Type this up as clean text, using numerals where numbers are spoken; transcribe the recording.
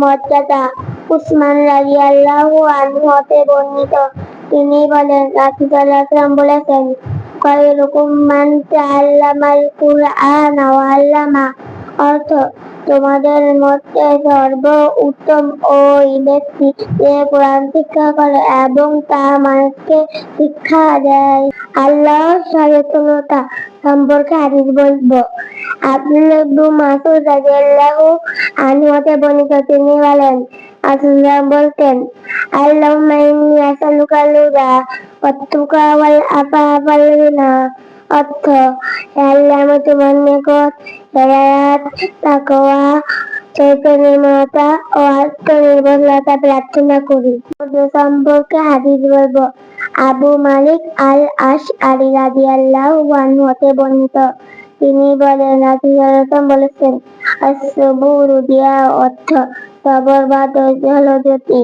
মর্যাদা। উসমান রাদিয়াল্লাহু আনহু হতে বর্ণিত, তিনি বলেন রাসূল সাল্লাল্লাহু আলাইহি ওয়াসাল্লাম বলেছেন, খায়রুকুম মান তাআল্লামাল কুরআন ওয়া আল্লামা। অর্থ, তোমাদের মধ্যে সর্ব উত্তম ওই ব্যক্তি যে কোরআন শিক্ষা করে এবং তা মানুষকে শিক্ষা দেয়। আল্লাহর সচেতনতা সম্পর্কে হাদিস বলবো। আব্দুল্লাহ ইবনে মাসউদ রাদিয়াল্লাহু আনহু হতে বর্ণিত, তিনি বলেন রাসূলুল্লাহ বলতেন, আল্লাহুম্মা ইন্নী আসআলুকাল হুদা ওয়াত তুকা ওয়াল আফাফা ওয়াল গিনা। অর্থ, হে আল্লাহ, আমি তোমার নিকট হেদায়াত, তাকওয়া, চৈতন্যময়তা ও আত্মনির্ভরতা প্রার্থনা করি। সম্পর্কে হাদিস বলবো। আবু মালিক আল আশআরী রাদিয়াল্লাহু আনহু হতে বর্ণিত, তিনি বলেন রাসূল সাল্লাল্লাহু আলাইহি ওয়াসাল্লাম বলেছেন, আস-সবুরু দিয়া। অর্থ, সবর বা ধৈর্য হলো জ্যোতি।